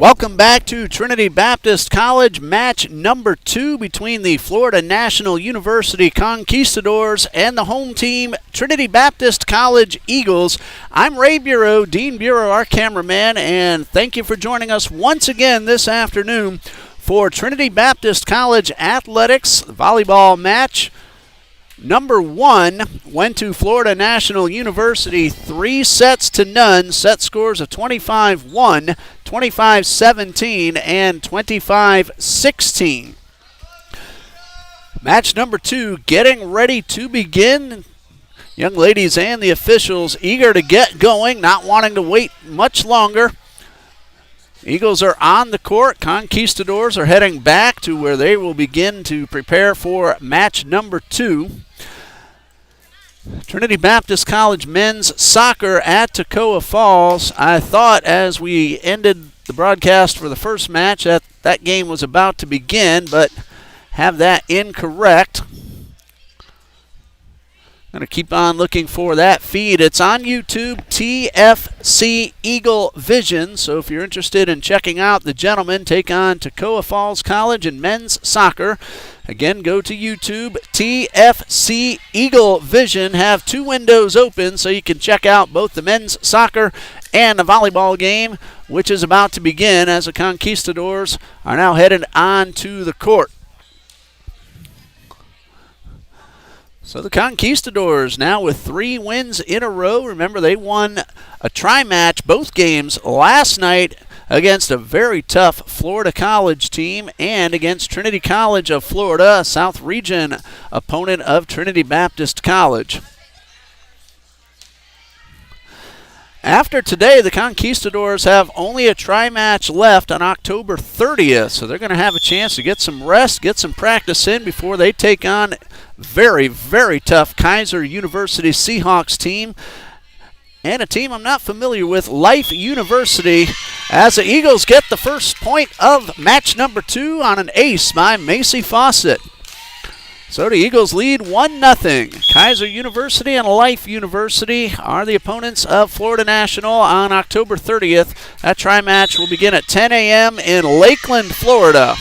Welcome back to Trinity Baptist College, match number 2 between the Florida National University Conquistadors and the home team, Trinity Baptist College Eagles. I'm Ray Bureau, Dean Bureau, our cameraman, and thank you for joining us once again this afternoon for Trinity Baptist College Athletics volleyball match. Number 1 went to Florida National University 3-0. Set scores of 25-1, 25-17, and 25-16. Match number 2 getting ready to begin. Young ladies and the officials eager to get going, not wanting to wait much longer. Eagles are on the court. Conquistadors are heading back to where they will begin to prepare for match number 2. Trinity Baptist College men's soccer at Toccoa Falls. I thought as we ended the broadcast for the first match that game was about to begin, but have that incorrect. Going to keep on looking for that feed. It's on YouTube, TFC Eagle Vision. So if you're interested in checking out the gentlemen take on Toccoa Falls College in men's soccer, again, go to YouTube, TFC Eagle Vision. Have 2 windows open so you can check out both the men's soccer and the volleyball game, which is about to begin as the Conquistadors are now headed on to the court. So the Conquistadors now with 3 wins in a row. Remember, they won a tri-match, both games, last night against a very tough Florida College team and against Trinity College of Florida, a South Region opponent of Trinity Baptist College. After today, the Conquistadors have only a tri-match left on October 30th, so they're going to have a chance to get some rest, get some practice in before they take on very, very tough Kaiser University Seahawks team. And a team I'm not familiar with, Life University, as the Eagles get the first point of match number 2 on an ace by Macy Fawcett. So the Eagles lead 1-0. Kaiser University and Life University are the opponents of Florida National on October 30th. That tri-match will begin at 10 a.m. in Lakeland, Florida.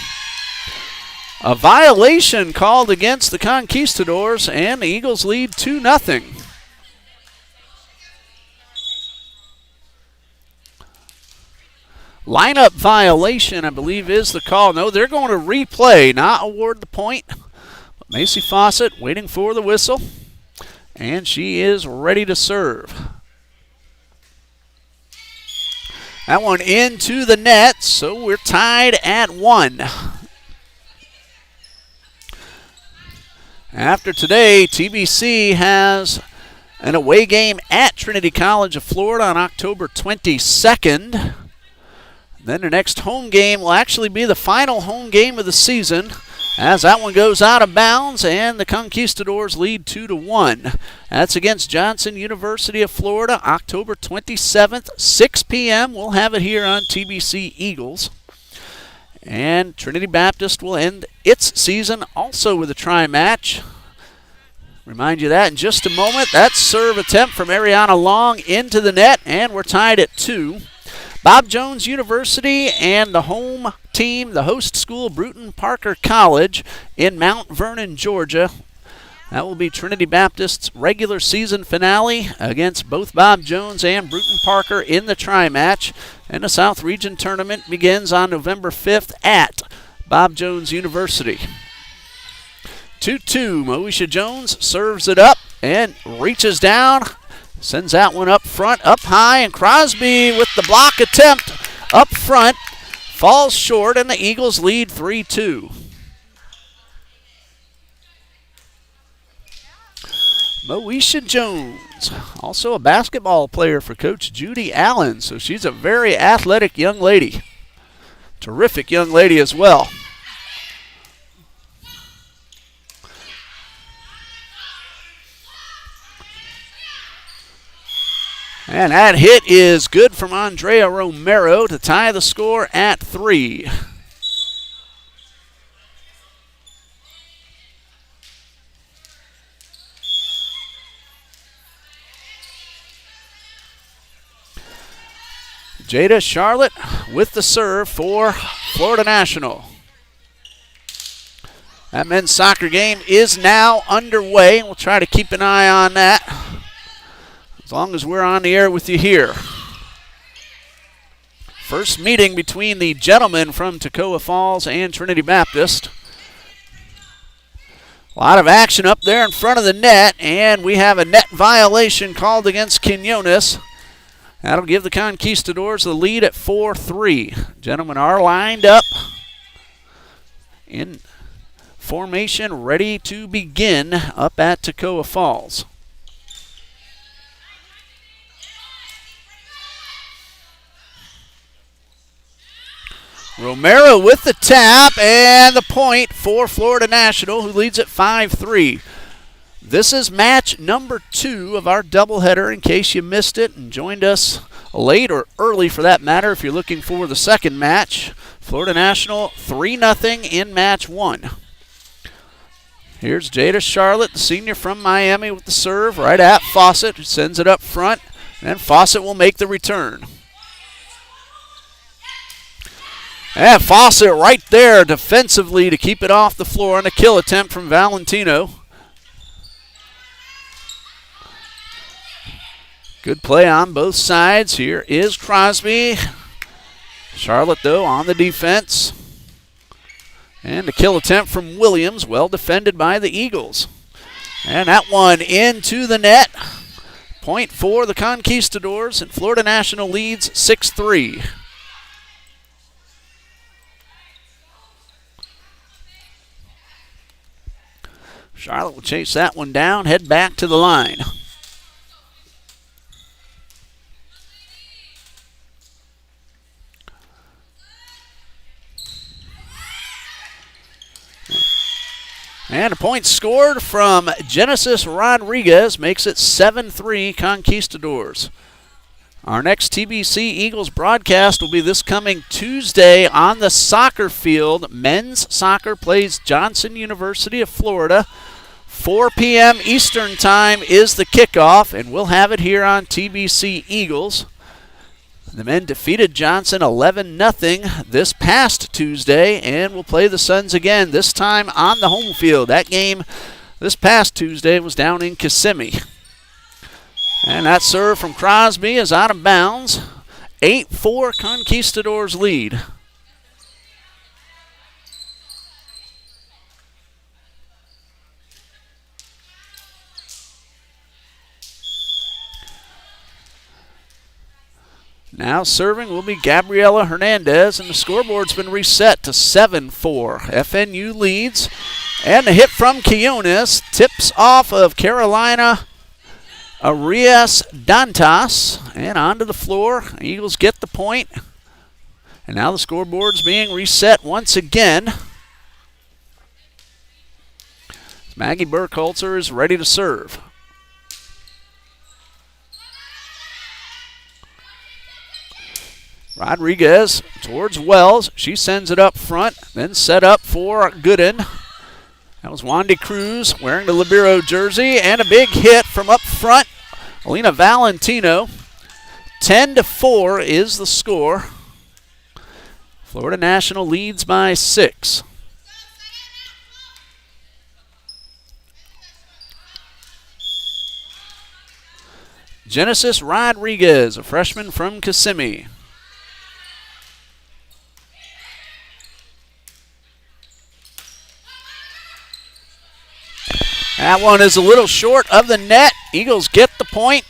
A violation called against the Conquistadors, and the Eagles lead 2-0. Lineup violation, I believe, is the call. No, they're going to replay, not award the point. But Macy Fawcett waiting for the whistle, and she is ready to serve. That one into the net, so we're tied at 1. After today, TBC has an away game at Trinity College of Florida on October 22nd. Then the next home game will actually be the final home game of the season, as that one goes out of bounds and the Conquistadors lead 2-1. That's against Johnson University of Florida, October 27th, 6 p.m. We'll have it here on TBC Eagles. And Trinity Baptist will end its season also with a tri-match. Remind you that in just a moment. That serve attempt from Ariana Long into the net, and we're tied at 2. Bob Jones University and the home team, the host school, Bruton Parker College in Mount Vernon, Georgia. That will be Trinity Baptist's regular season finale against both Bob Jones and Bruton Parker in the tri-match. And the South Region tournament begins on November 5th at Bob Jones University. 2-2, Moesha Jones serves it up and reaches down. Sends that one up front, up high, and Crosby with the block attempt up front. Falls short, and the Eagles lead 3-2. Moesha Jones, also a basketball player for Coach Judy Allen, so she's a very athletic young lady. Terrific young lady as well. And that hit is good from Andrea Romero to tie the score at 3. Jada Charlotte with the serve for Florida National. That men's soccer game is now underway. We'll try to keep an eye on that as long as we're on the air with you here. First meeting between the gentlemen from Toccoa Falls and Trinity Baptist. A lot of action up there in front of the net, and we have a net violation called against Quinones. That'll give the Conquistadors the lead at 4-3. Gentlemen are lined up in formation, ready to begin up at Toccoa Falls. Romero with the tap and the point for Florida National, who leads at 5-3. This is match number 2 of our doubleheader, in case you missed it and joined us late or early for that matter. If you're looking for the second match, Florida National 3-0 in match 1. Here's Jada Charlotte, the senior from Miami, with the serve right at Fawcett, who sends it up front, and Fawcett will make the return. And Fawcett right there defensively to keep it off the floor, and a kill attempt from Valentino. Good play on both sides. Here is Crosby. Charlotte, though, on the defense. And a kill attempt from Williams, well defended by the Eagles. And that one into the net. Point for the Conquistadors, and Florida National leads 6-3. Charlotte will chase that one down, head back to the line. And a point scored from Genesis Rodriguez makes it 7-3 Conquistadors. Our next TBC Eagles broadcast will be this coming Tuesday on the soccer field. Men's soccer plays Johnson University of Florida. 4 p.m. Eastern Time is the kickoff, and we'll have it here on TBC Eagles. The men defeated Johnson 11-0 this past Tuesday, and will play the Suns again, this time on the home field. That game this past Tuesday was down in Kissimmee. And that serve from Crosby is out of bounds. 8-4 Conquistadors lead. Now serving will be Gabriela Hernandez, and the scoreboard's been reset to 7-4. FNU leads, and a hit from Quinones tips off of Carolina Arias Dantas, and onto the floor. Eagles get the point, and now the scoreboard's being reset once again. Maggie Burkholzer is ready to serve. Rodriguez towards Wells. She sends it up front, then set up for Gooden. That was Wandy Cruz wearing the Libero jersey, and a big hit from up front. Alina Valentino. 10-4 is the score. Florida National leads by 6. Genesis Rodriguez, a freshman from Kissimmee. That one is a little short of the net. Eagles get the point.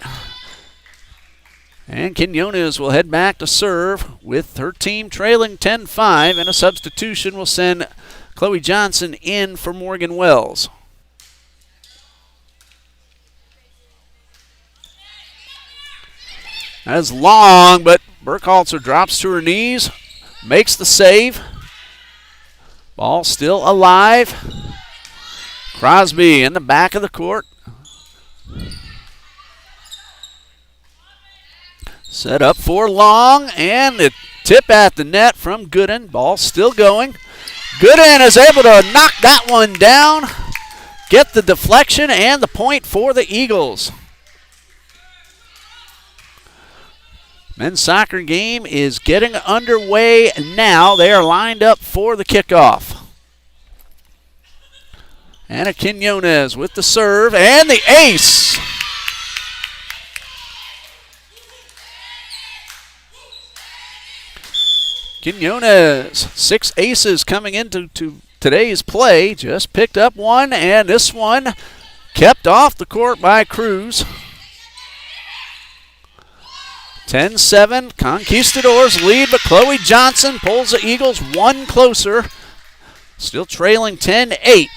And Quinones will head back to serve with her team trailing 10-5, and a substitution will send Chloe Johnson in for Morgan Wells. That is long, but Burkhalter drops to her knees, makes the save. Ball still alive. Crosby in the back of the court. Set up for Long, and the tip at the net from Gooden. Ball still going. Gooden is able to knock that one down, get the deflection, and the point for the Eagles. Men's soccer game is getting underway now. They are lined up for the kickoff. Anna Quinones with the serve and the ace. Quinones, 6 aces coming into today's play. Just picked up one, and this one kept off the court by Cruz. 10-7, Conquistadors lead, but Chloe Johnson pulls the Eagles one closer. Still trailing 10-8.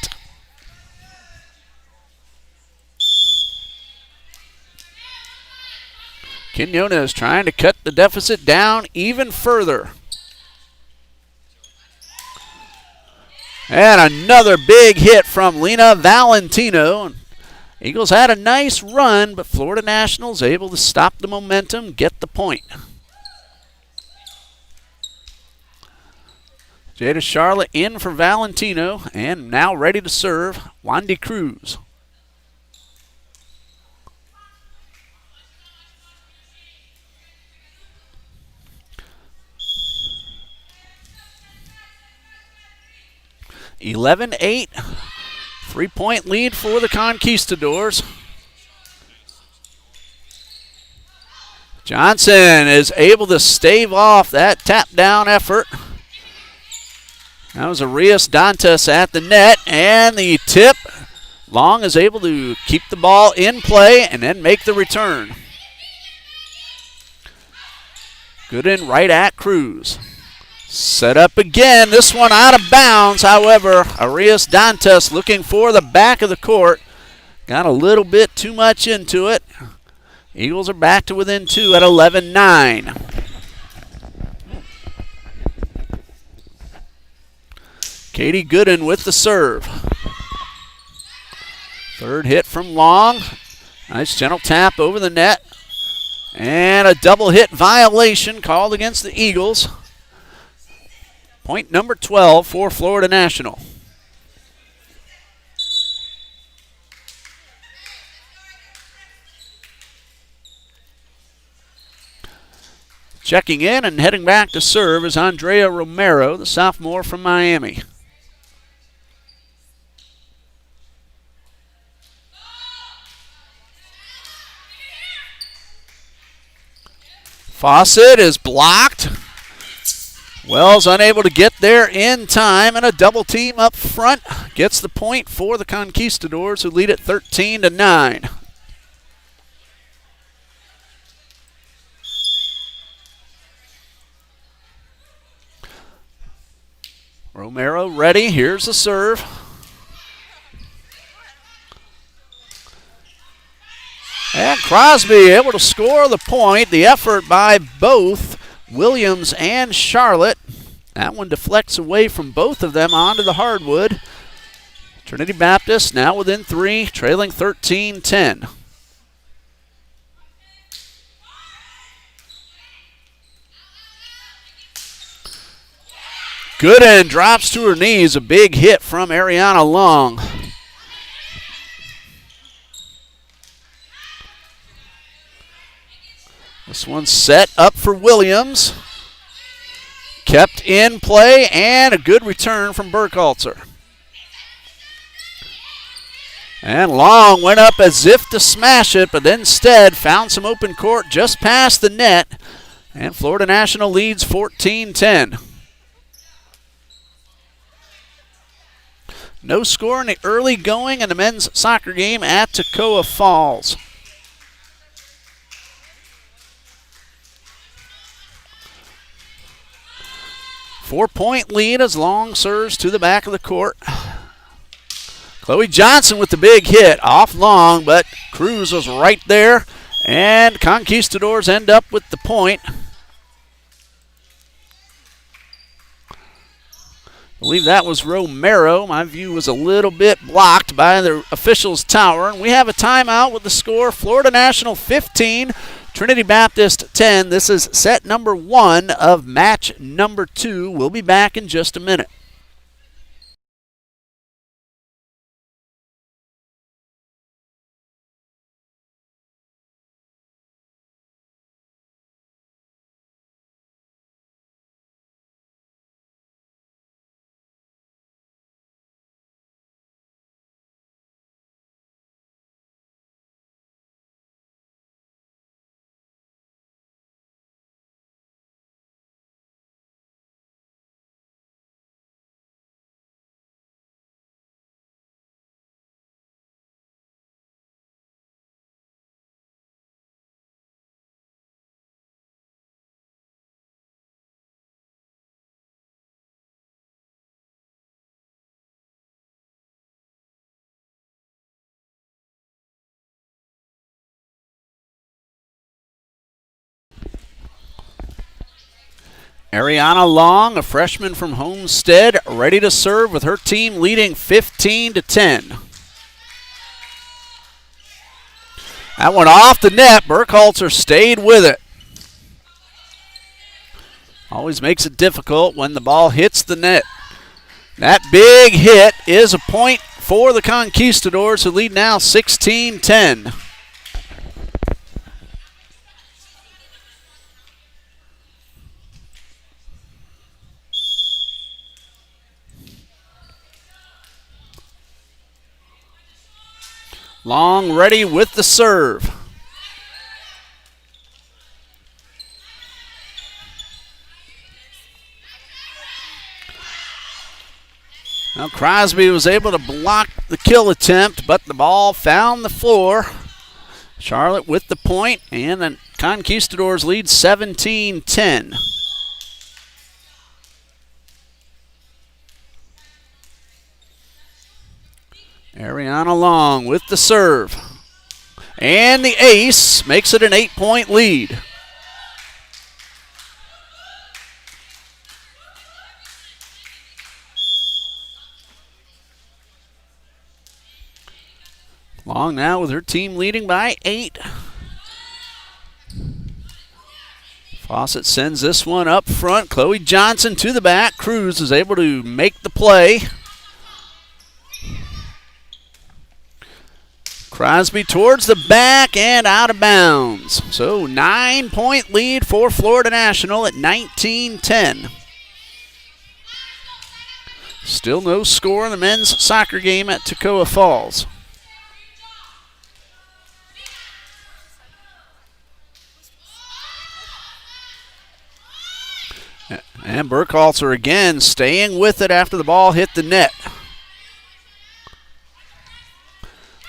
Quinones trying to cut the deficit down even further. And another big hit from Lena Valentino. Eagles had a nice run, but Florida Nationals able to stop the momentum, get the point. Jada Charlotte in for Valentino, and now ready to serve, Wandy Cruz. (11-8). 3-point lead for the Conquistadors. Johnson is able to stave off that tap down effort. That was Arias Dantas at the net, and the tip. Long is able to keep the ball in play and then make the return. Gooden right at Cruz. Set up again, this one out of bounds. However, Arias Dantas looking for the back of the court. Got a little bit too much into it. Eagles are back to within 2 at 11-9. Katie Gooden with the serve. Third hit from Long. Nice gentle tap over the net. And a double hit violation called against the Eagles. Point number 12 for Florida National. Checking in and heading back to serve is Andrea Romero, the sophomore from Miami. Fawcett is blocked. Wells unable to get there in time, and a double team up front gets the point for the Conquistadors, who lead at 13-9. Romero ready. Here's the serve. And Crosby able to score the point. The effort by both Williams and Charlotte. That one deflects away from both of them onto the hardwood. Trinity Baptist now within 3, trailing 13-10. Gooden drops to her knees. A big hit from Ariana Long. This one's set up for Williams. Kept in play, and a good return from Burkhalter. And Long went up as if to smash it, but instead found some open court just past the net. And Florida National leads 14-10. No score in the early going in the men's soccer game at Toccoa Falls. Four-point lead as Long serves to the back of the court. Chloe Johnson with the big hit off Long, but Cruz was right there, and Conquistadors end up with the point. I believe that was Romero. My view was a little bit blocked by the officials' tower. And we have a timeout with the score, Florida National 15, Trinity Baptist 10. This is set number 1 of match number 2. We'll be back in just a minute. Ariana Long, a freshman from Homestead, ready to serve with her team leading 15-10. That one off the net. Burkhalter stayed with it. Always makes it difficult when the ball hits the net. That big hit is a point for the Conquistadors, who lead now 16-10. Long ready with the serve. Now Crosby was able to block the kill attempt, but the ball found the floor. Charlotte with the point, and the Conquistadors lead 17-10. Ariana Long with the serve. And the ace makes it an 8-point lead. Long now with her team leading by 8. Fawcett sends this one up front. Chloe Johnson to the back. Cruz is able to make the play. Crosby towards the back and out of bounds. So 9-point lead for Florida National at 19-10. Still no score in the men's soccer game at Toccoa Falls. And Burkhalter again staying with it after the ball hit the net.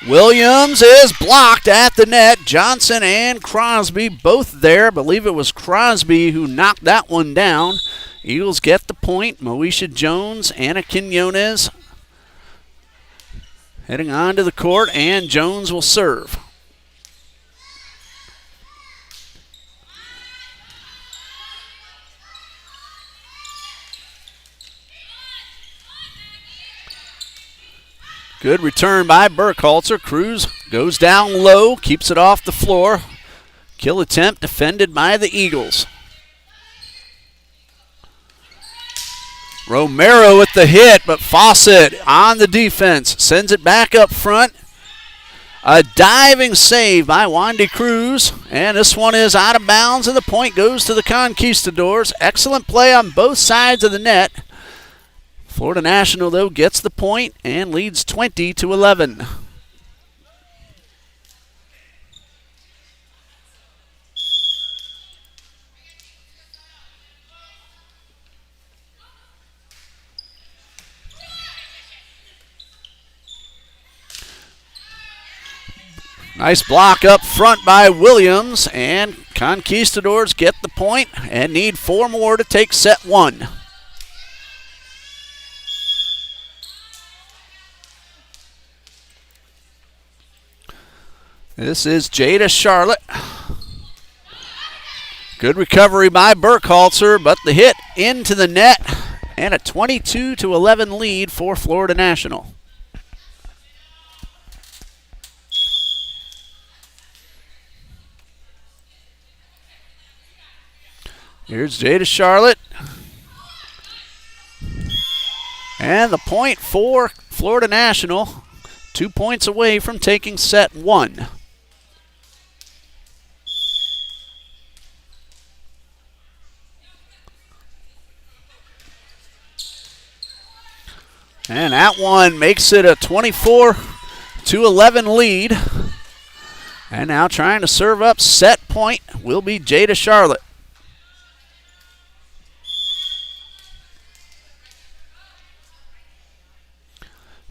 Williams is blocked at the net. Johnson and Crosby both there. I believe it was Crosby who knocked that one down. Eagles get the point. Moesha Jones, Anna Quinones heading onto the court, and Jones will serve. Good return by Burkhalter. Cruz goes down low, keeps it off the floor. Kill attempt defended by the Eagles. Romero with the hit, but Fawcett on the defense. Sends it back up front. A diving save by Wandy Cruz. And this one is out of bounds, and the point goes to the Conquistadors. Excellent play on both sides of the net. Florida National, though, gets the point and leads 20-11. Nice block up front by Williams, and Conquistadors get the point and need 4 more to take set 1. This is Jada Charlotte. Good recovery by Burkhalter, but the hit into the net, and a 22-11 lead for Florida National. Here's Jada Charlotte. And the point for Florida National, 2 points away from taking set 1. And that one makes it a 24-11 lead. And now trying to serve up set point will be Jada Charlotte.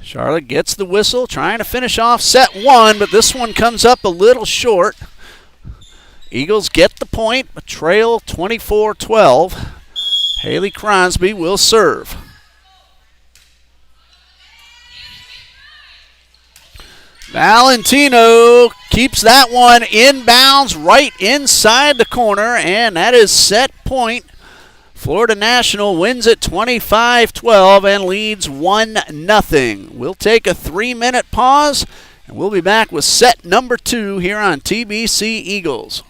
Charlotte gets the whistle, trying to finish off set 1, but this one comes up a little short. Eagles get the point, but trail 24-12. Haley Crosby will serve. Valentino keeps that one inbounds right inside the corner, and that is set point Florida National wins it 25-12 and leads 1-0. We'll take a 3-minute pause, and we'll be back with set number 2 here on TBC Eagles.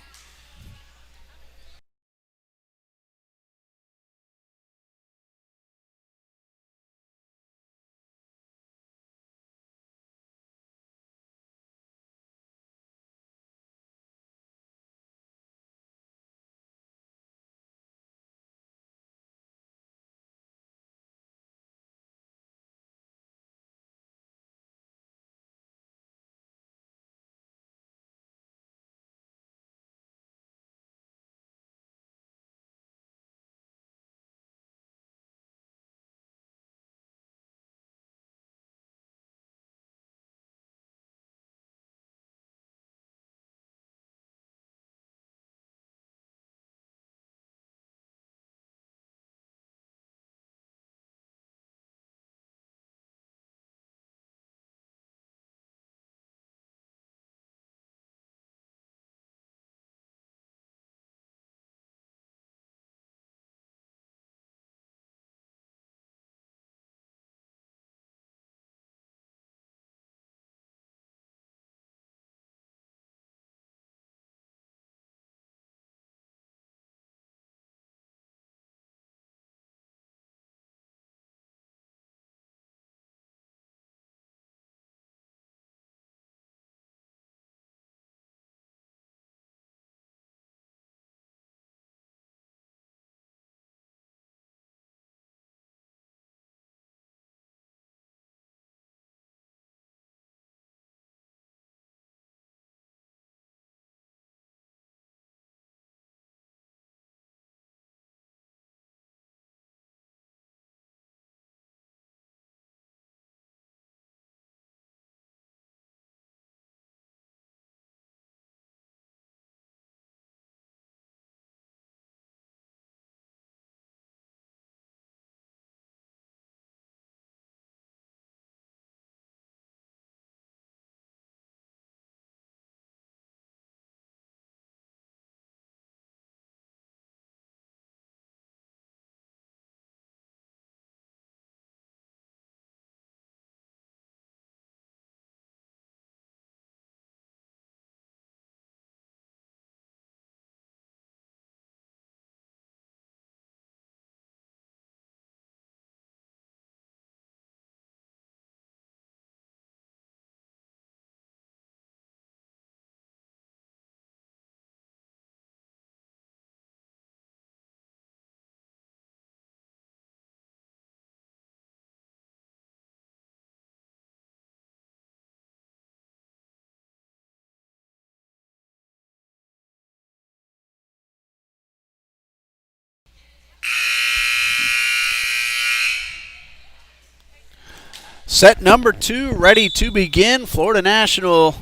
Set number 2 ready to begin. Florida National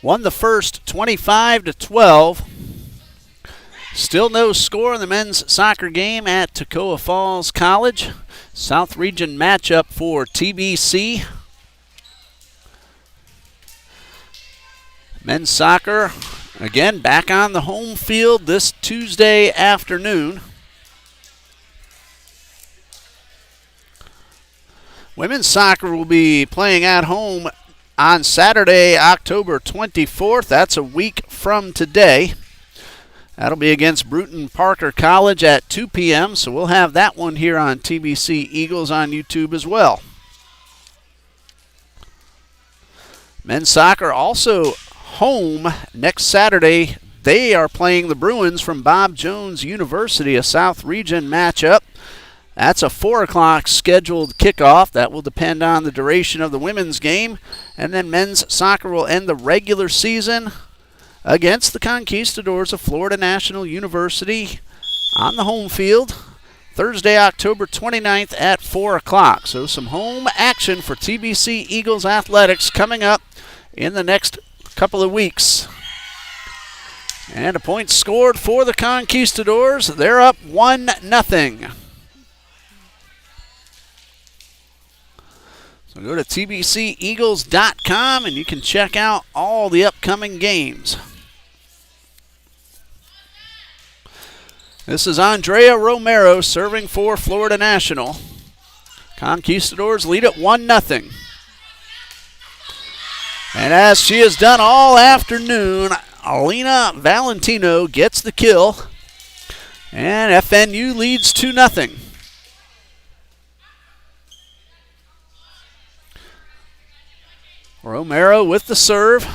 won the first 25-12. Still no score in the men's soccer game at Toccoa Falls College. South Region matchup for TBC. Men's soccer, again, back on the home field this Tuesday afternoon. Women's soccer will be playing at home on Saturday, October 24th. That's a week from today. That'll be against Bruton Parker College at 2 p.m., so we'll have that one here on TBC Eagles on YouTube as well. Men's soccer also home next Saturday. They are playing the Bruins from Bob Jones University, a South Region matchup. That's a 4 o'clock scheduled kickoff. That will depend on the duration of the women's game. And then men's soccer will end the regular season against the Conquistadors of Florida National University on the home field Thursday, October 29th at 4 o'clock. So some home action for TBC Eagles Athletics coming up in the next couple of weeks. And a point scored for the Conquistadors. They're up 1-0. So go to tbceagles.com and you can check out all the upcoming games. This is Andrea Romero serving for Florida National. Conquistadors lead at 1-0. And as she has done all afternoon, Alina Valentino gets the kill. And FNU leads 2-0. Romero with the serve.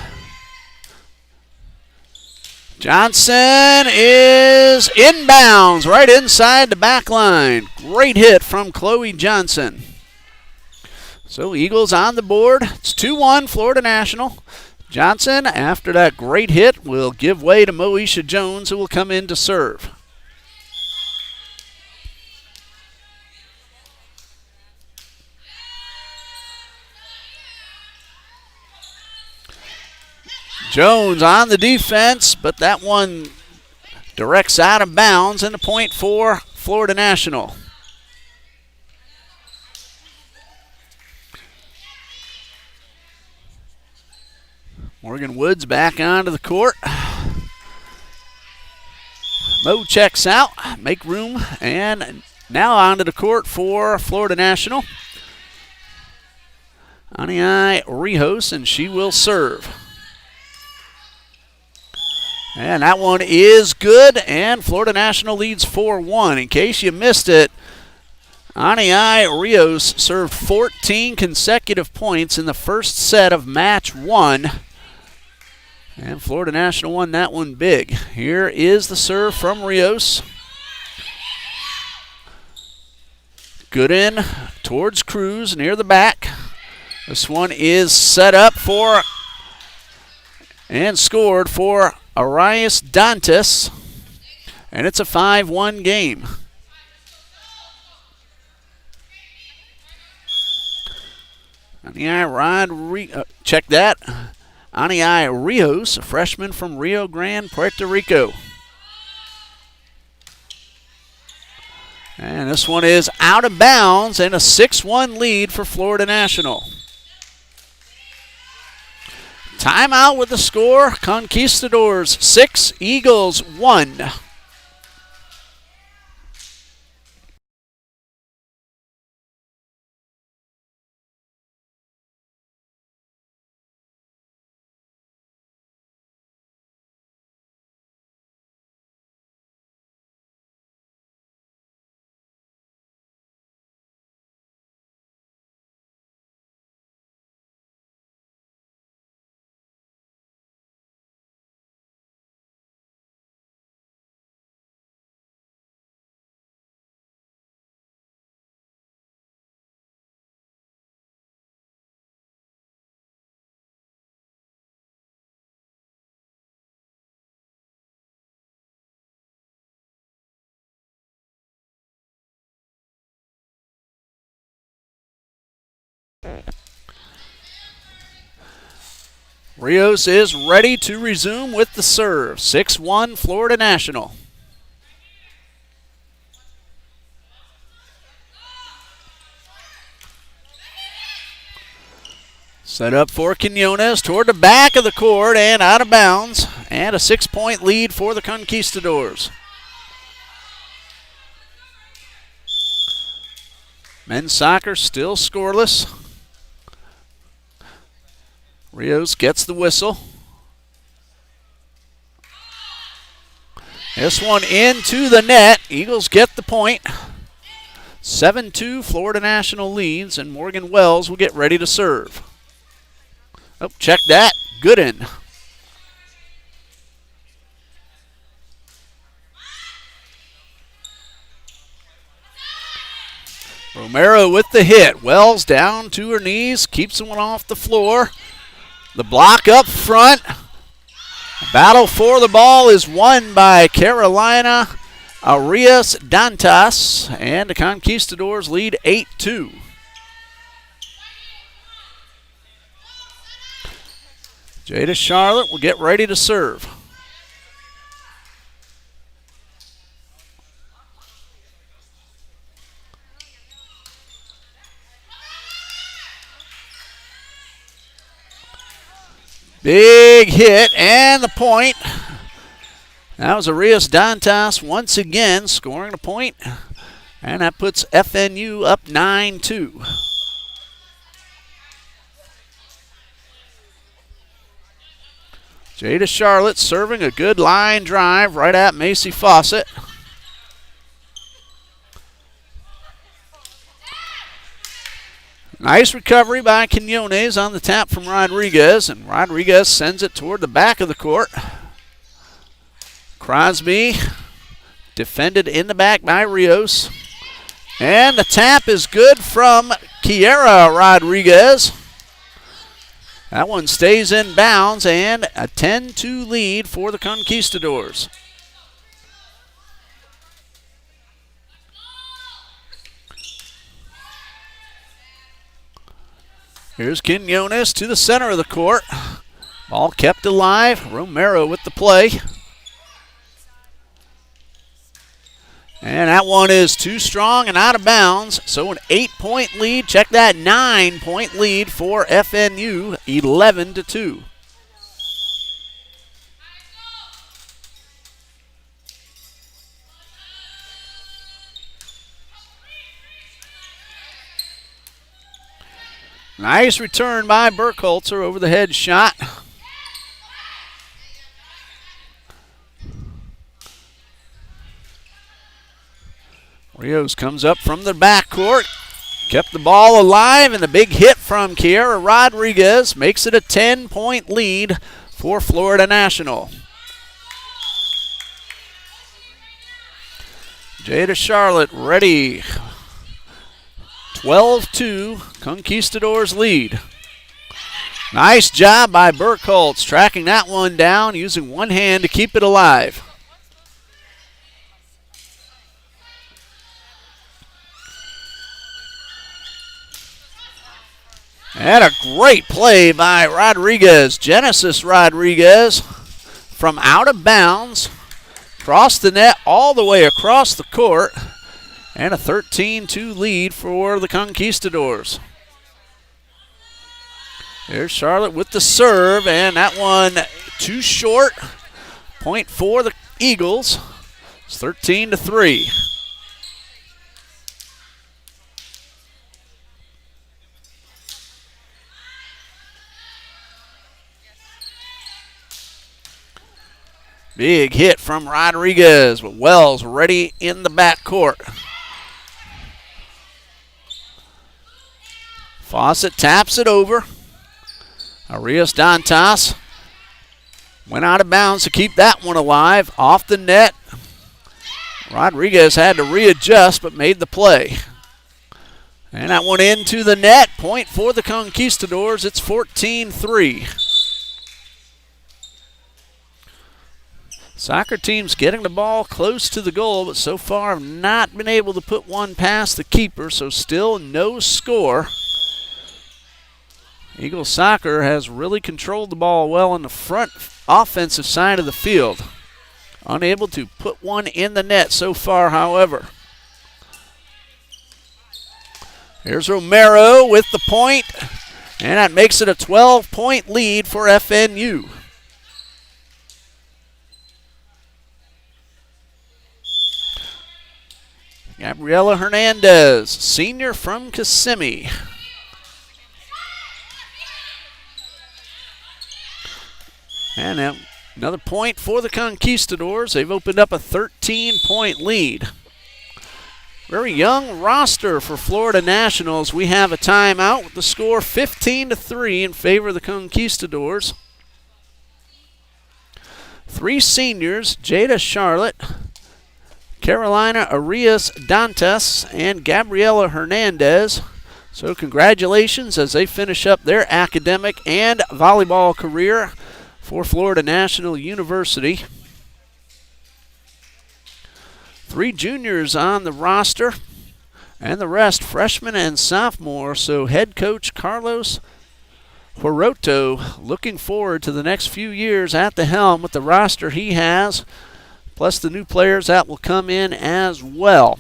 Johnson is inbounds right inside the back line. Great hit from Chloe Johnson. So Eagles on the board. It's 2-1 Florida National. Johnson, after that great hit, will give way to Moesha Jones, who will come in to serve. Jones on the defense, but that one directs out of bounds, and a point for Florida National. Morgan Woods back onto the court. Mo checks out, make room, and now onto the court for Florida National. Aniai Rijos, and she will serve. And that one is good, and Florida National leads 4-1. In case you missed it, Aniai Rijos served 14 consecutive points in the first set of match 1. And Florida National won that one big. Here is the serve from Rijos. Good in towards Cruz near the back. This one is set up for and scored for Arias Dantas. And it's a 5-1 game. Check that. Aniai Rijos, a freshman from Rio Grande, Puerto Rico. And this one is out of bounds, and a 6-1 lead for Florida National. Timeout with the score. Conquistadors 6, Eagles 1. Rijos is ready to resume with the serve. 6-1 Florida National. Set up for Quinones toward the back of the court and out of bounds. And a 6-point lead for the Conquistadors. Men's soccer still scoreless. Rijos gets the whistle. This one into the net. Eagles get the point. 7-2 Florida National leads, and Morgan Wells will get ready to serve. Oh, check that. Good in. Romero with the hit. Wells down to her knees, keeps the one off the floor. The block up front. Battle for the ball is won by Carolina Arias Dantas, and the Conquistadors lead 8-2. Jada Charlotte will get ready to serve. Big hit and the point. That was Arias Dantas once again scoring a point, and that puts FNU up 9-2. Jada Charlotte serving a good line drive right at Macy Fawcett. Nice recovery by Quinones on the tap from Rodriguez, and Rodriguez sends it toward the back of the court. Crosby defended in the back by Rios. And the tap is good from Kiera Rodriguez. That one stays in bounds, and a 10-2 lead for the Conquistadors. Here's Quinones to the center of the court. Ball kept alive. Romero with the play. And that one is too strong and out of bounds. So an 8-point lead. Check that, 9-point lead for FNU, 11-2. Nice return by Burkholzer over the head shot. Rios comes up from the backcourt. Kept the ball alive, and a big hit from Kiera Rodriguez makes it a 10-point lead for Florida National. Jada Charlotte ready. 12-2, Conquistadors lead. Nice job by Burkholz, tracking that one down, using one hand to keep it alive. And a great play by Rodriguez, Genesis Rodriguez, from out of bounds, crossed the net all the way across the court. And a 13-2 lead for the Conquistadors. There's Charlotte with the serve, and that one too short. Point for the Eagles. It's 13-3. Big hit from Rodriguez, with Wells ready in the backcourt. Fawcett taps it over. Arias Dantas went out of bounds to keep that one alive. Off the net. Rodriguez had to readjust but made the play. And that one into the net. Point for the Conquistadors. It's 14-3. Soccer team's getting the ball close to the goal, but so far have not been able to put one past the keeper, so still no score. Eagles soccer has really controlled the ball well on the front offensive side of the field. Unable to put one in the net so far, however. Here's Romero with the point, and that makes it a 12-point lead for FNU. Gabriela Hernandez, senior from Kissimmee. And another point for the Conquistadors. They've opened up a 13-point lead. Very young roster for Florida Nationals. We have a timeout with the score 15-3 in favor of the Conquistadors. 3 seniors, Jada Charlotte, Carolina Arias Dantas, and Gabriela Hernandez. So congratulations as they finish up their academic and volleyball career for Florida National University. 3 juniors on the roster, and the rest freshmen and sophomore. So head coach Carlos Huerto looking forward to the next few years at the helm with the roster he has, plus the new players that will come in as well.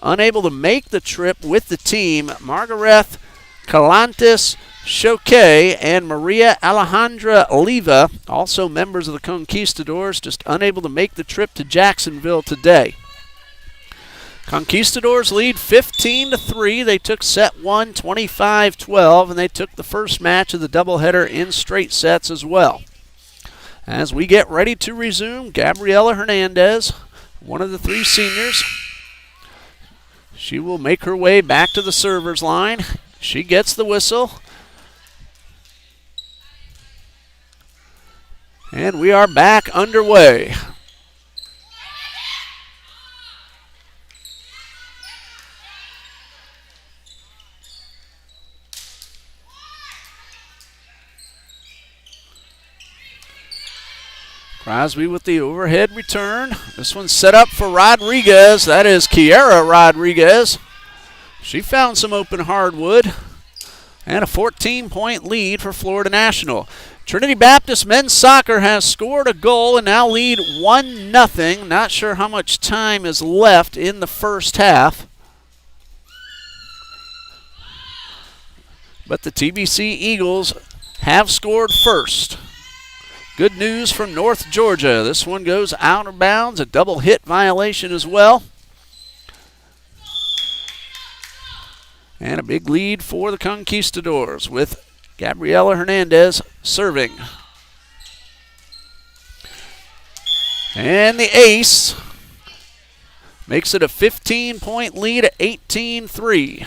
Unable to make the trip with the team, Margaret Calantes Choque and Maria Alejandra Oliva, also members of the Conquistadors, just unable to make the trip to Jacksonville today. Conquistadors lead 15-3. They took set 1, 25-12, and they took the first match of the doubleheader in straight sets as well. As we get ready to resume, Gabriela Hernandez, one of the three seniors, she will make her way back to the server's line. She gets the whistle. And we are back underway. Crosby with the overhead return. This one's set up for Rodriguez. That is Kiera Rodriguez. She found some open hardwood. And a 14-point lead for Florida National. Trinity Baptist men's soccer has scored a goal and now lead 1-0. Not sure how much time is left in the first half. But the TBC Eagles have scored first. Good news from North Georgia. This one goes out of bounds, a double hit violation as well. And a big lead for the Conquistadors with Gabriela Hernandez serving. And the ace makes it a 15-point lead at 18-3.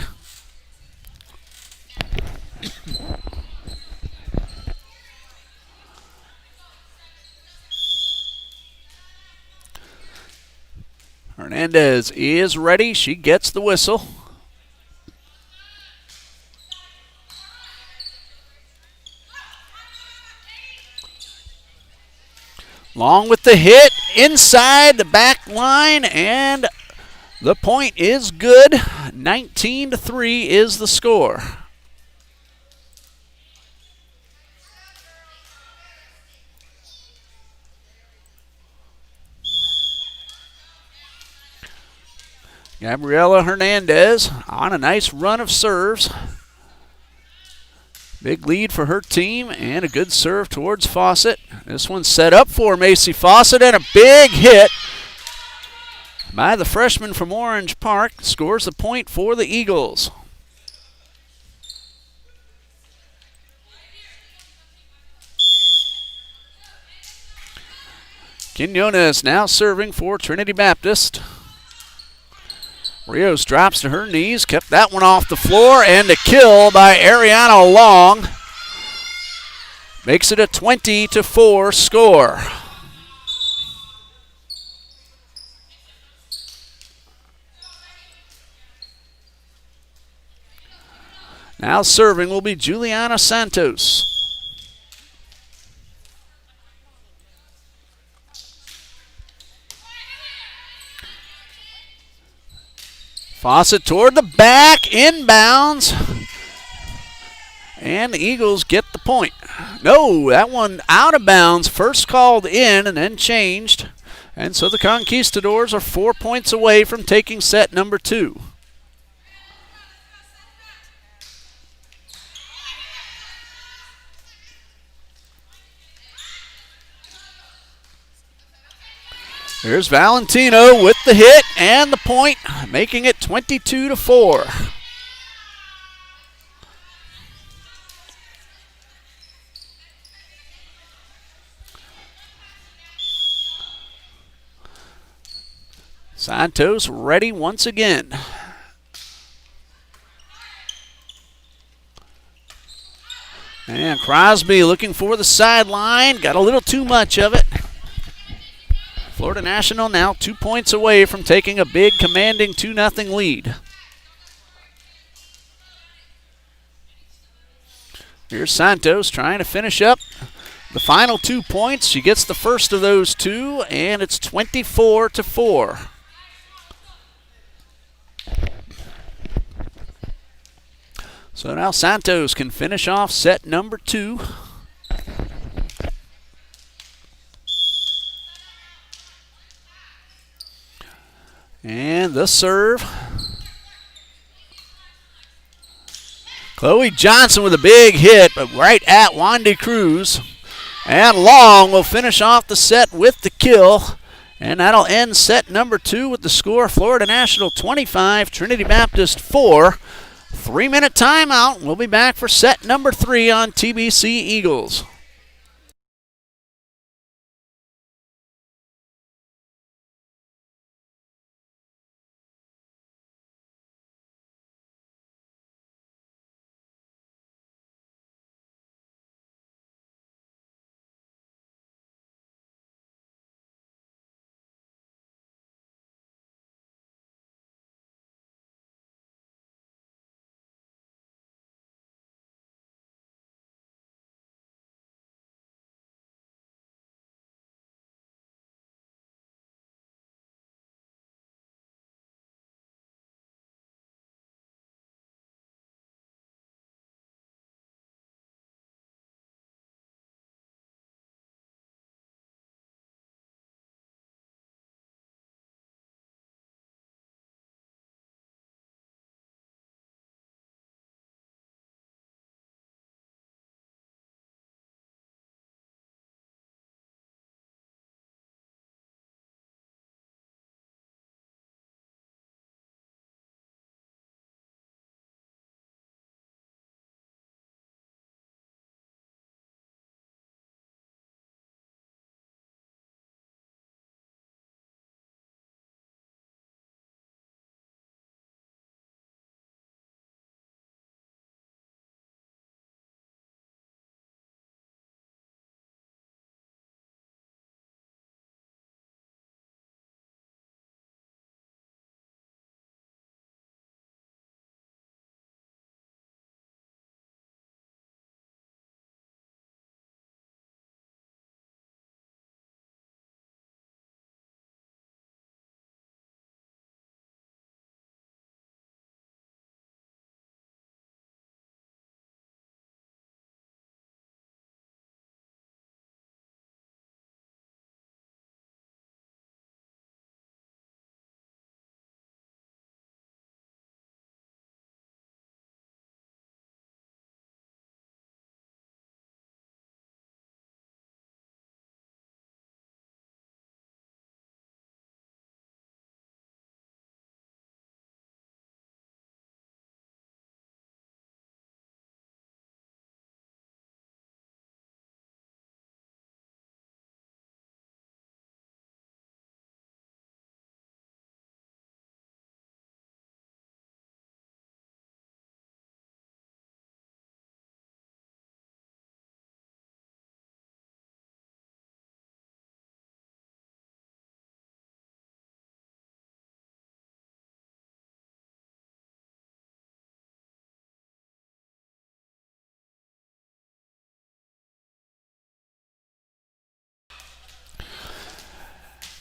Hernandez is ready. She gets the whistle. Long with the hit inside the back line, and the point is good. 19-3 is the score. Gabriela Hernandez on a nice run of serves. Big lead for her team and a good serve towards Fawcett. This one's set up for Macy Fawcett and a big hit by the freshman from Orange Park. Scores the point for the Eagles. Quinones now serving for Trinity Baptist. Rios drops to her knees, kept that one off the floor, and a kill by Ariana Long. Makes it a 20-4 score. Now serving will be Juliana Santos. Fawcett toward the back, inbounds. And the Eagles get the point. No, that one out of bounds. First called in and then changed. And so the Conquistadors are 4 points away from taking set number 2. Here's Valentino with the hit and the point, making it 22-4. Santos ready once again. And Crosby looking for the sideline, got a little too much of it. Florida National now 2 points away from taking a big, commanding 2-0 lead. Here's Santos trying to finish up the final 2 points. She gets the first of those two, and it's 24-4. So now Santos can finish off set number 2. And the serve Chloe Johnson with a big hit, but right at Wandy Cruz. And Long will finish off the set with the kill. And that'll end set number 2 with the score Florida National 25, Trinity Baptist 4. 3-minute timeout. We'll be back for set number 3 on TBC Eagles.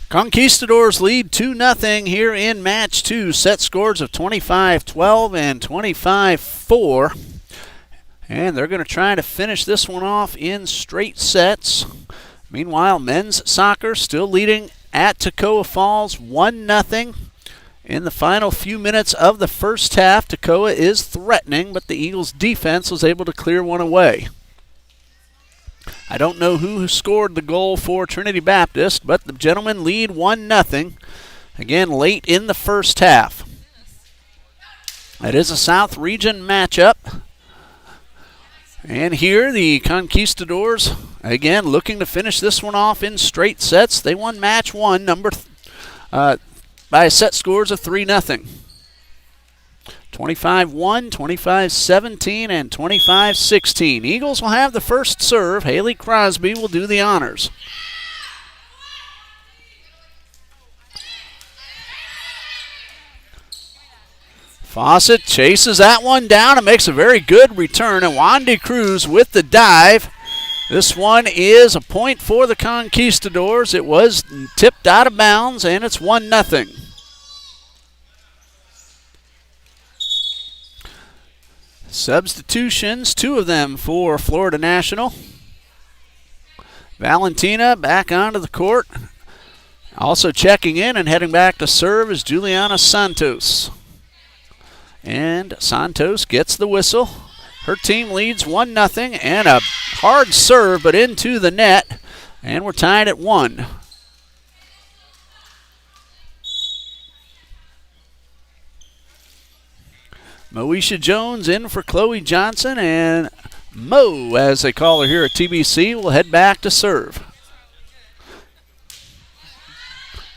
Conquistadors lead 2-0 here in match 2. Set scores of 25-12 and 25-4. And they're going to try to finish this one off in straight sets. Meanwhile, men's soccer still leading at Toccoa Falls 1-0. In the final few minutes of the first half, Toccoa is threatening, but the Eagles' defense was able to clear one away. I don't know who scored the goal for Trinity Baptist, but the gentlemen lead 1-0, again late in the first half. It is a South Region matchup. And here the Conquistadors, again, looking to finish this one off in straight sets. They won match 1 by set scores of 3-0. 25-1, 25-17, and 25-16. Eagles will have the first serve. Haley Crosby will do the honors. Fawcett chases that one down and makes a very good return. And Wandy Cruz with the dive. This one is a point for the Conquistadors. It was tipped out of bounds, and it's 1-0. Substitutions, 2 of them for Florida National. Valentina back onto the court. Also checking in and heading back to serve is Juliana Santos. And Santos gets the whistle. Her team leads 1-0, and a hard serve, but into the net, and we're tied at 1. Moesha Jones in for Chloe Johnson, and Mo, as they call her here at TBC, will head back to serve.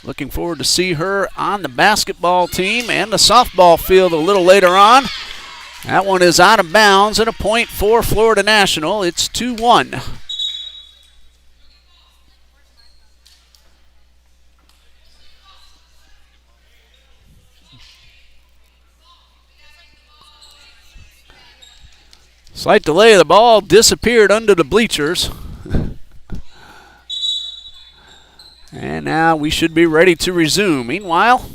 Looking forward to see her on the basketball team and the softball field a little later on. That one is out of bounds and a point for Florida National. It's 2-1. Slight delay, the ball disappeared under the bleachers. And now we should be ready to resume. Meanwhile,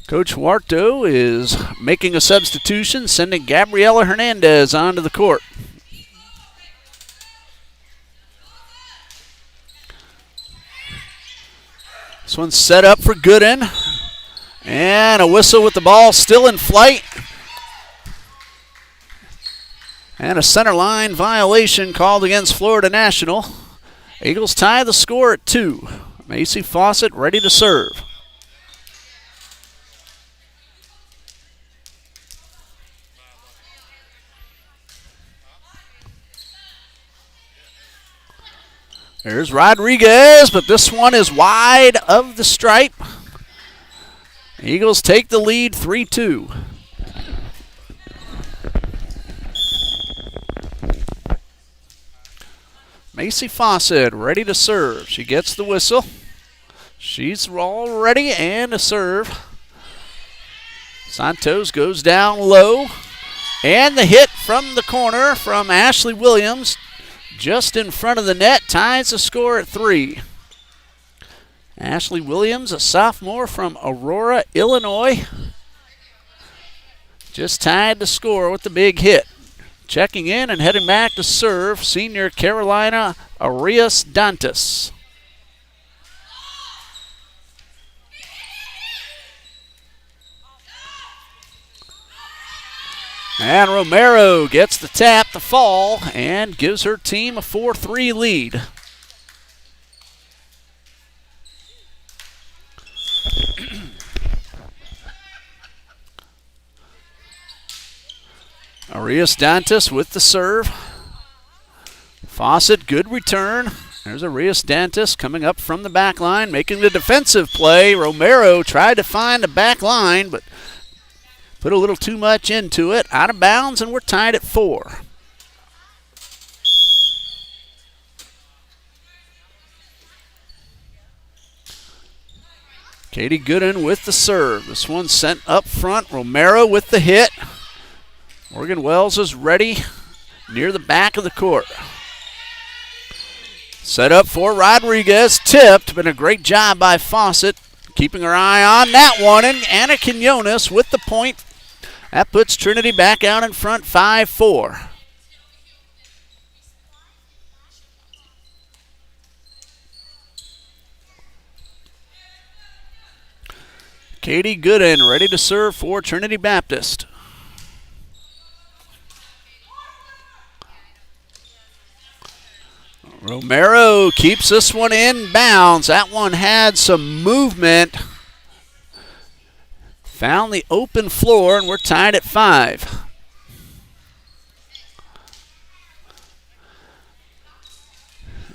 Coach Huarto is making a substitution, sending Gabriela Hernandez onto the court. This one's set up for Gooden. And a whistle with the ball still in flight. And a center line violation called against Florida National. Eagles tie the score at 2. Macy Fawcett ready to serve. There's Rodriguez, but this one is wide of the stripe. Eagles take the lead 3-2. Macy Fawcett ready to serve. She gets the whistle. She's all ready and to serve. Santos goes down low. And the hit from the corner from Ashley Williams just in front of the net ties the score at 3. Ashley Williams, a sophomore from Aurora, Illinois, just tied the score with the big hit. Checking in and heading back to serve, senior Carolina Arias Dantas. And Romero gets the tap to fall and gives her team a 4-3 lead. Arias Dantas with the serve. Fawcett, good return. There's Arias Dantas coming up from the back line, making the defensive play. Romero tried to find the back line, but put a little too much into it. Out of bounds, and we're tied at 4. Katie Gooden with the serve. This one sent up front. Romero with the hit. Morgan Wells is ready near the back of the court. Set up for Rodriguez. Tipped. Been a great job by Fawcett. Keeping her eye on that one. And Anna Quinones with the point. That puts Trinity back out in front 5-4. Katie Gooden ready to serve for Trinity Baptist. Romero keeps this one in bounds. That one had some movement. Found the open floor, and we're tied at 5.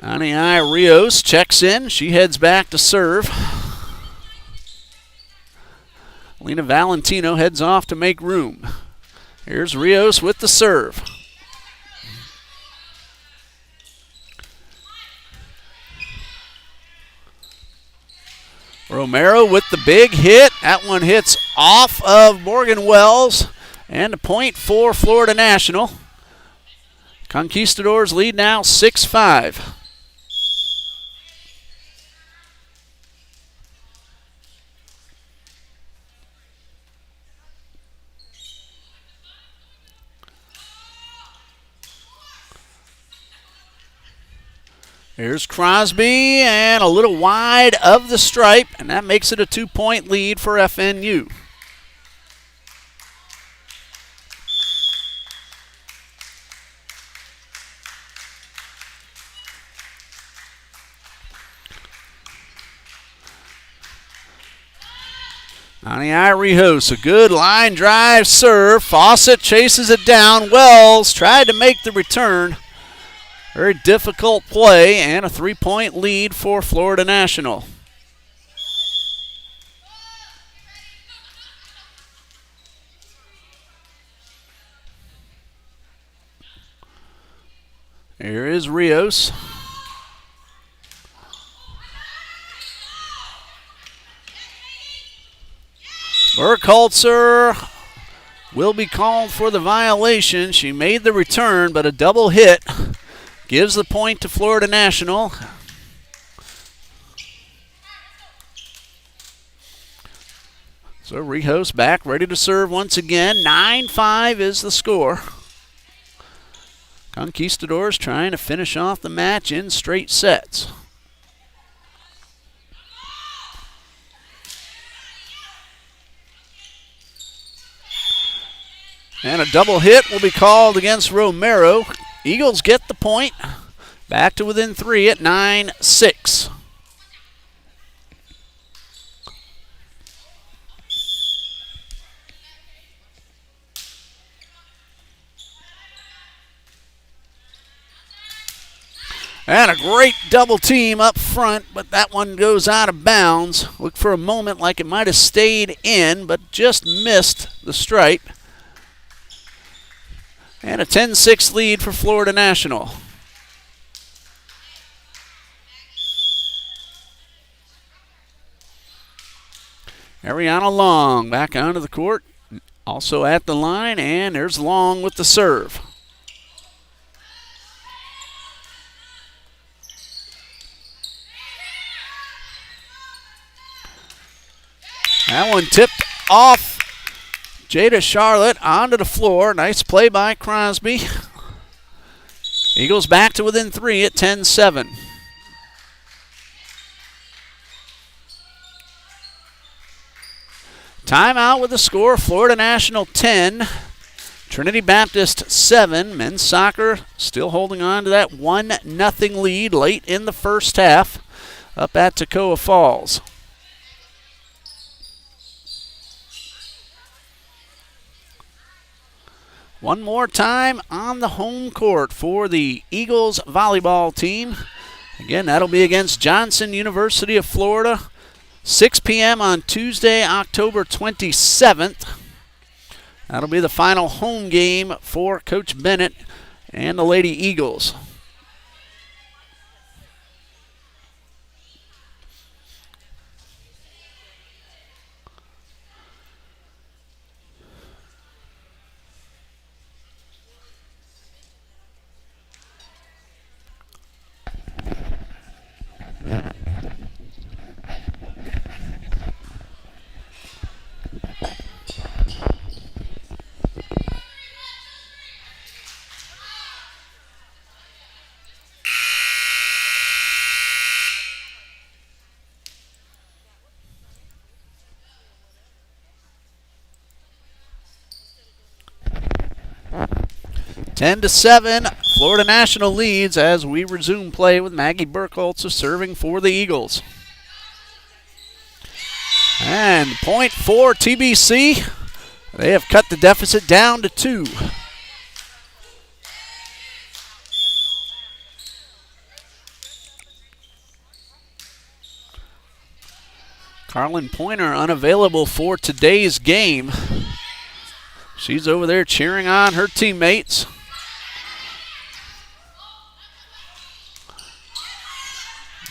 Aniai Rios checks in. She heads back to serve. Lena Valentino heads off to make room. Here's Rios with the serve. Romero with the big hit. That one hits off of Morgan Wells. And a point for Florida National. Conquistadors lead now 6-5. Here's Crosby, and a little wide of the stripe, and that makes it a 2-point lead for FNU. Aniai Rijos, a good line drive serve. Fawcett chases it down. Wells tried to make the return. Very difficult play and a 3-point lead for Florida National. Here is Rios. Burkhalter will be called for the violation. She made the return, but a double hit gives the point to Florida National. So Rijos back, ready to serve once again. 9-5 is the score. Conquistadors trying to finish off the match in straight sets. And a double hit will be called against Romero. Eagles get the point. Back to within 3 at 9-6. And a great double team up front, but that one goes out of bounds. Looked for a moment like it might have stayed in, but just missed the stripe. And a 10-6 lead for Florida National. Ariana Long back onto the court, also at the line, and there's Long with the serve. That one tipped off Jada Charlotte onto the floor. Nice play by Crosby. Eagles back to within 3 at 10-7. Timeout with the score, Florida National 10, Trinity Baptist 7. Men's soccer still holding on to that 1-0 lead late in the first half up at Toccoa Falls. One more time on the home court for the Eagles volleyball team. Again, that'll be against Johnson University of Florida, 6 p.m. on Tuesday, October 27th. That'll be the final home game for Coach Bennett and the Lady Eagles. Ten to 7, Florida National leads as we resume play with Maggie Burkholtz serving for the Eagles. And point for TBC. They have cut the deficit down to 2. Carlin Pointer unavailable for today's game. She's over there cheering on her teammates.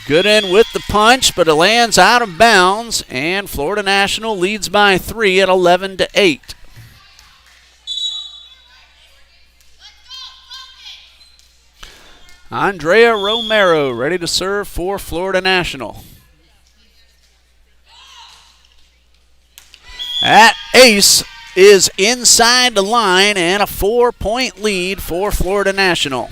Good in with the punch, but it lands out of bounds, and Florida National leads by 3 at 11-8. Andrea Romero ready to serve for Florida National. That ace is inside the line, and a 4-point lead for Florida National.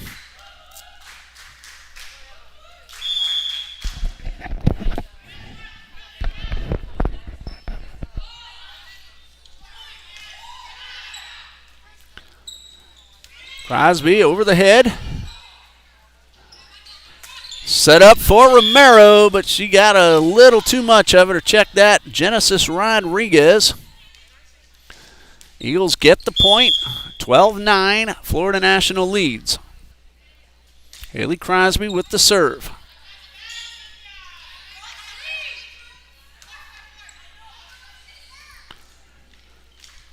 Crosby over the head. Set up for Romero, but she got a little too much of it. Or check that, Genesis Rodriguez. Eagles get the point. 12-9, Florida National leads. Haley Crosby with the serve.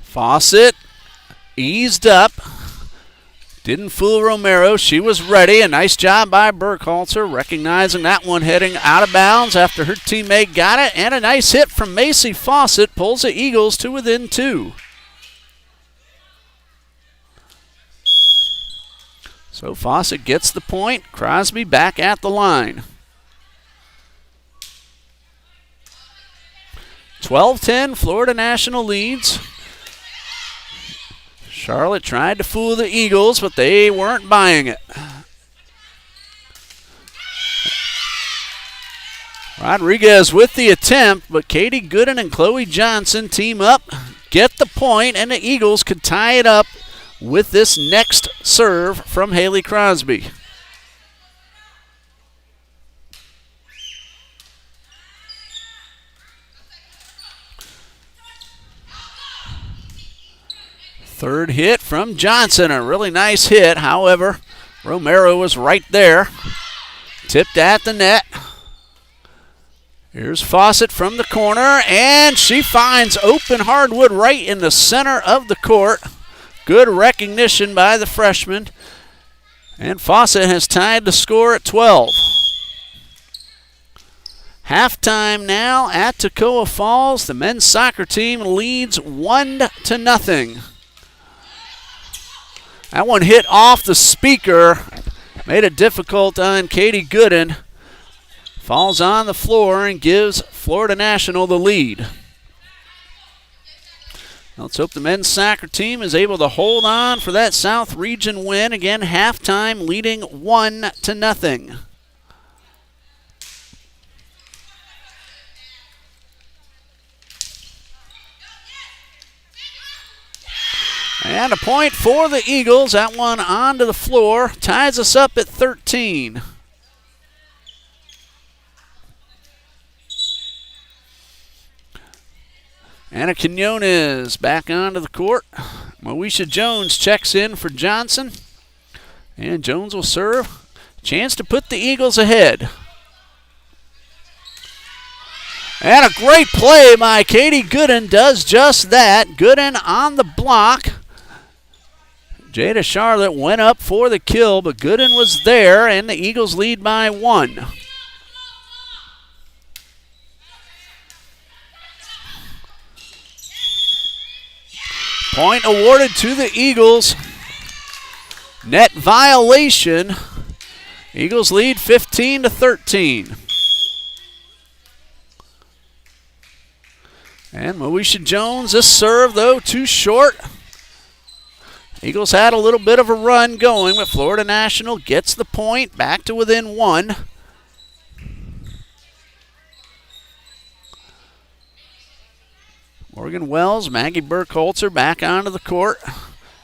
Fawcett eased up. Didn't fool Romero. She was ready. A nice job by Burkhalter, recognizing that one heading out of bounds after her teammate got it. And a nice hit from Macy Fawcett pulls the Eagles to within 2. So Fawcett gets the point. Crosby back at the line. 12-10, Florida National leads. Charlotte tried to fool the Eagles, but they weren't buying it. Rodriguez with the attempt, but Katie Gooden and Chloe Johnson team up, get the point, and the Eagles could tie it up with this next serve from Haley Crosby. Third hit from Johnson, a really nice hit. However, Romero was right there. Tipped at the net. Here's Fawcett from the corner, and she finds open hardwood right in the center of the court. Good recognition by the freshman. And Fawcett has tied the score at 12. Halftime now at Toccoa Falls. The men's soccer team leads 1-0. That one hit off the speaker. Made it difficult on Katie Gooden. Falls on the floor and gives Florida National the lead. Let's hope the men's soccer team is able to hold on for that South Region win. Again, halftime leading 1-0. And a point for the Eagles. That one onto the floor. Ties us up at 13. Anna Quinones back onto the court. Moesha Jones checks in for Johnson. And Jones will serve. Chance to put the Eagles ahead. And a great play by Katie Gooden does just that. Gooden on the block. Jada Charlotte went up for the kill, but Gooden was there, and the Eagles lead by 1. Point awarded to the Eagles. Net violation. Eagles lead 15-13. And Moesha Jones, this serve, though, too short. Eagles had a little bit of a run going, but Florida National gets the point, back to within 1. Morgan Wells, Maggie Burkholzer back onto the court.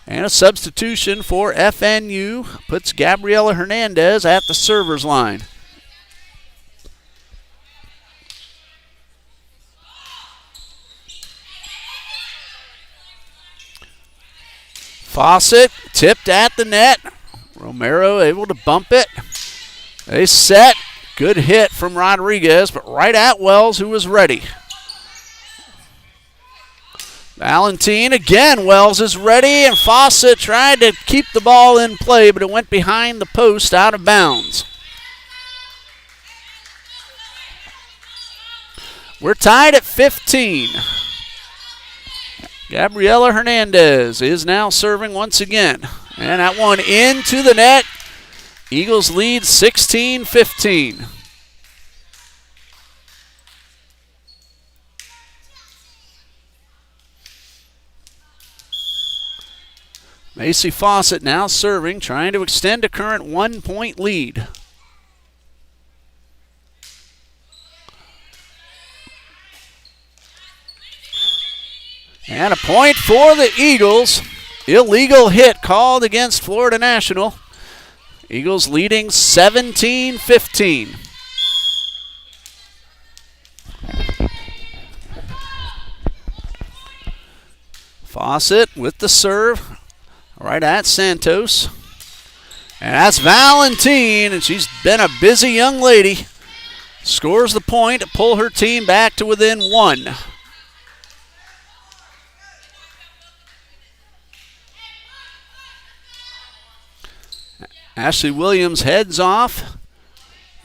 And a substitution for FNU puts Gabriela Hernandez at the server's line. Fawcett tipped at the net. Romero able to bump it. They set. Good hit from Rodriguez, but right at Wells, who was ready. Valentine again. Wells is ready, and Fawcett tried to keep the ball in play, but it went behind the post out of bounds. We're tied at 15. Gabriela Hernandez is now serving once again. And that one into the net. Eagles lead 16-15. Macy Fawcett now serving, trying to extend a current 1-point lead. And a point for the Eagles. Illegal hit called against Florida National. Eagles leading 17-15. Fawcett with the serve, right at Santos. And that's Valentine, and she's been a busy young lady. Scores the point to pull her team back to within 1. Ashley Williams heads off.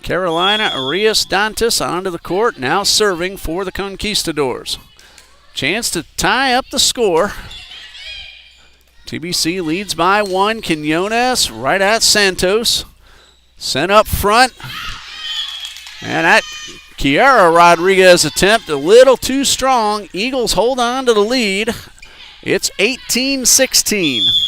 Carolina Arias Dantas onto the court, now serving for the Conquistadors. Chance to tie up the score. TBC leads by 1. Quinones right at Santos. Sent up front. And that Kiara Rodriguez attempt a little too strong. Eagles hold on to the lead. It's 18-16.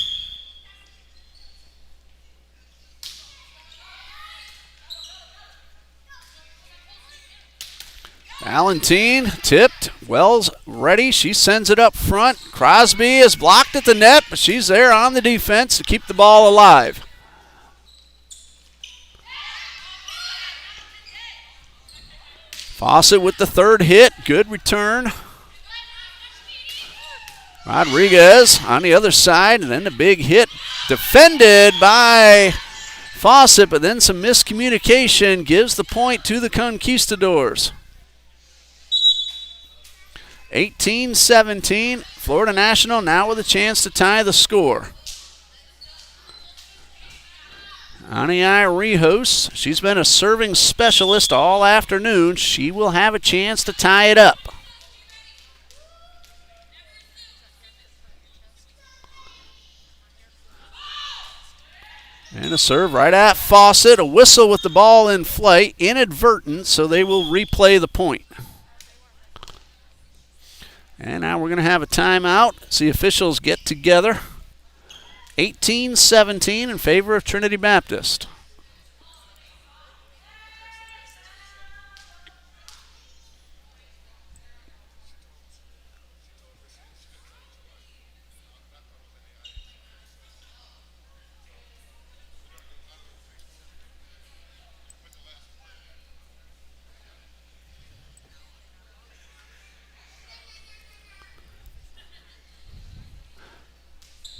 Valentine tipped. Wells ready. She sends it up front. Crosby is blocked at the net, but she's there on the defense to keep the ball alive. Fawcett with the third hit. Good return. Rodriguez on the other side, and then the big hit defended by Fawcett, but then some miscommunication gives the point to the Conquistadors. 18-17, Florida National now with a chance to tie the score. Aniai Rijos, she's been a serving specialist all afternoon. She will have a chance to tie it up. And a serve right at Fawcett. A whistle with the ball in flight, inadvertent, so they will replay the point. And now we're going to have a timeout. See officials get together. 18-17 in favor of Trinity Baptist.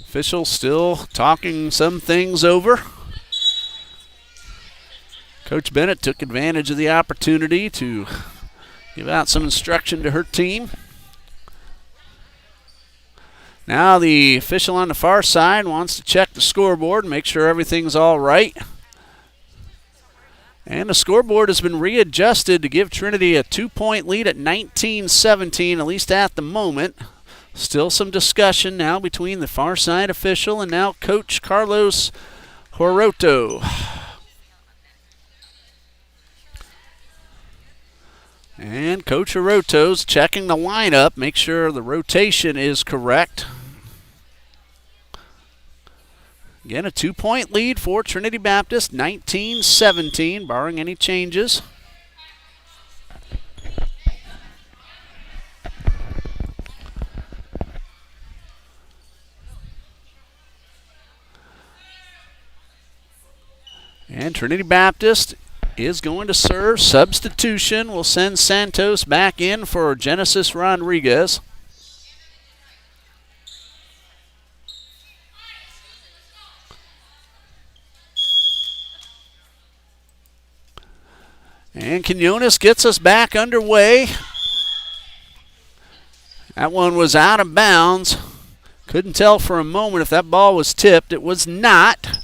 Officials still talking some things over. Coach Bennett took advantage of the opportunity to give out some instruction to her team. Now the official on the far side wants to check the scoreboard and make sure everything's all right. And the scoreboard has been readjusted to give Trinity a 2-point lead at 19-17, at least at the moment. Still some discussion now between the far side official and now Coach Carlos Horoto. And Coach Horoto's checking the lineup, make sure the rotation is correct. Again, a 2-point lead for Trinity Baptist, 19-17, barring any changes. And Trinity Baptist is going to serve. Substitution will send Santos back in for Genesis Rodriguez. And Quinones gets us back underway. That one was out of bounds. Couldn't tell for a moment if that ball was tipped. It was not.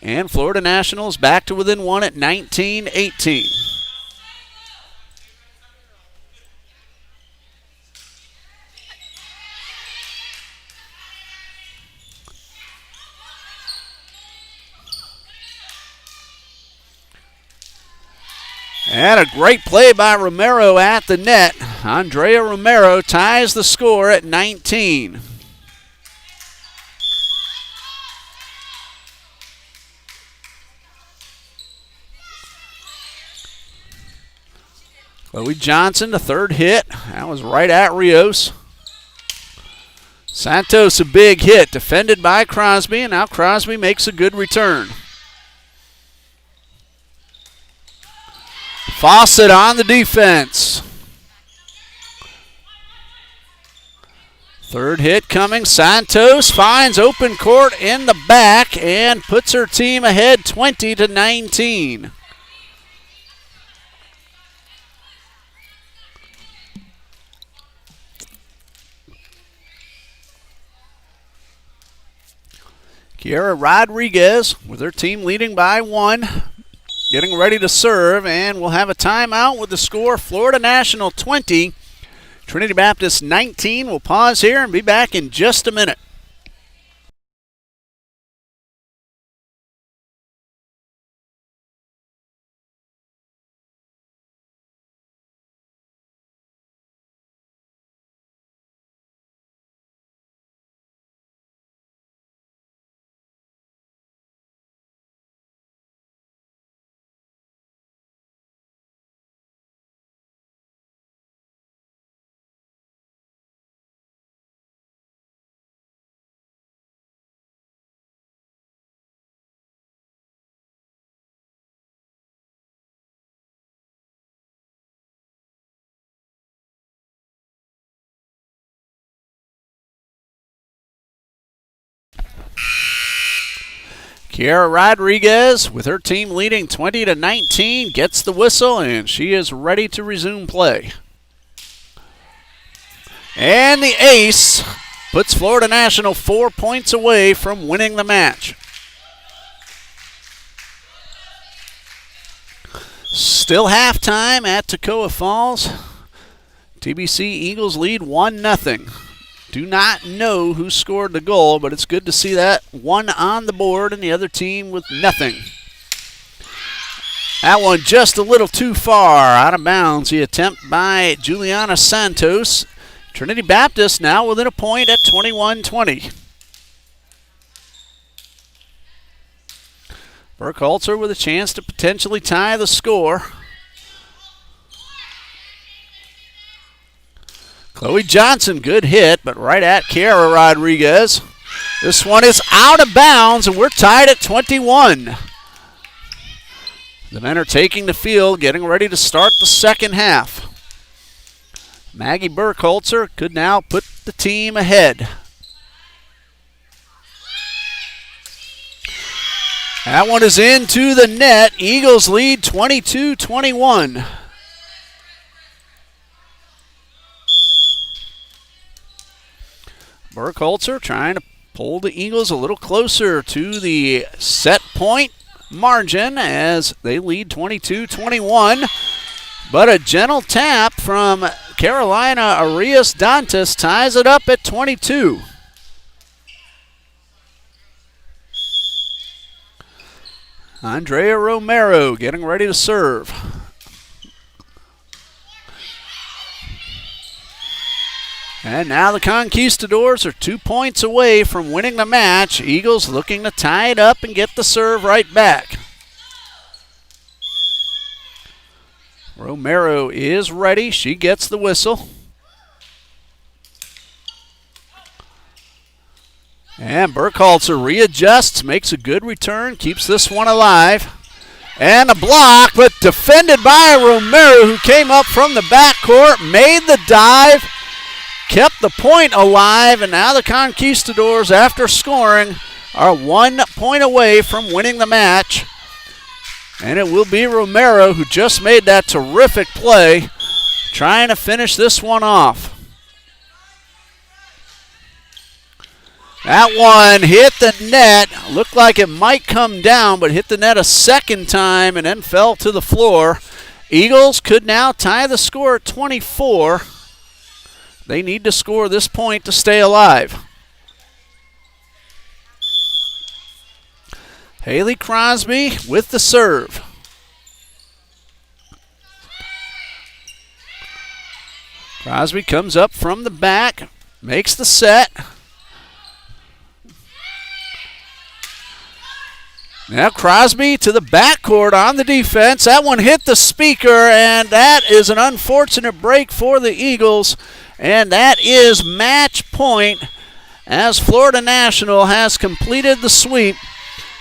And Florida Nationals back to within 1 at 19-18. And a great play by Romero at the net. Andrea Romero ties the score at 19. Chloe Johnson, the third hit. That was right at Rios. Santos, a big hit, defended by Crosby, and now Crosby makes a good return. Fawcett on the defense. Third hit coming. Santos finds open court in the back and puts her team ahead 20-19. Kiara Rodriguez with her team leading by 1, getting ready to serve, and we'll have a timeout with the score Florida National 20, Trinity Baptist 19. We'll pause here and be back in just a minute. Kiara Rodriguez, with her team leading 20-19, gets the whistle, and she is ready to resume play. And the ace puts Florida National 4 points away from winning the match. Still halftime at Toccoa Falls. TBC Eagles lead 1-0. Do not know who scored the goal, but it's good to see that one on the board and the other team with nothing. That one just a little too far out of bounds. The attempt by Juliana Santos. Trinity Baptist now within a point at 21-20. Burkhalter with a chance to potentially tie the score. Chloe Johnson, good hit, but right at Kiara Rodriguez. This one is out of bounds, and we're tied at 21. The men are taking the field, getting ready to start the second half. Maggie Burkhalter could now put the team ahead. That one is into the net. Eagles lead 22-21. Burkhalter trying to pull the Eagles a little closer to the set point margin as they lead 22-21. But a gentle tap from Carolina Arias-Dantas ties it up at 22. Andrea Romero getting ready to serve. And now the Conquistadors are 2 points away from winning the match. Eagles looking to tie it up and get the serve right back. Romero is ready. She gets the whistle. And Burkhalter readjusts, makes a good return, keeps this one alive. And a block, but defended by Romero, who came up from the backcourt, made the dive, kept the point alive, and now the Conquistadors, after scoring, are 1 point away from winning the match. And it will be Romero who just made that terrific play, trying to finish this one off. That one hit the net. Looked like it might come down, but hit the net a second time and then fell to the floor. Eagles could now tie the score at 24. They need to score this point to stay alive. Haley Crosby with the serve. Crosby comes up from the back, makes the set. Now Crosby to the backcourt on the defense. That one hit the speaker, and that is an unfortunate break for the Eagles. And that is match point as Florida National has completed the sweep,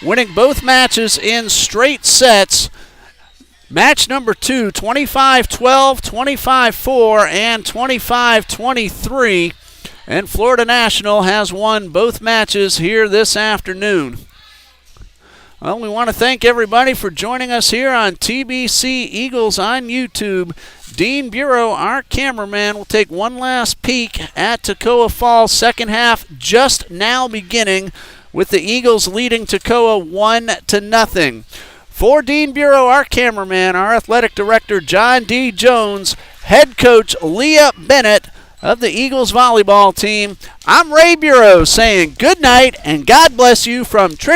winning both matches in straight sets. Match number 2, 25-12, 25-4, and 25-23. And Florida National has won both matches here this afternoon. Well, we want to thank everybody for joining us here on TBC Eagles on YouTube. Dean Bureau, our cameraman, will take one last peek at Toccoa Falls. Second half just now beginning with the Eagles leading Toccoa 1-0. For Dean Bureau, our cameraman, our athletic director, John D. Jones, head coach Leah Bennett of the Eagles volleyball team, I'm Ray Bureau saying good night and God bless you from Trinity.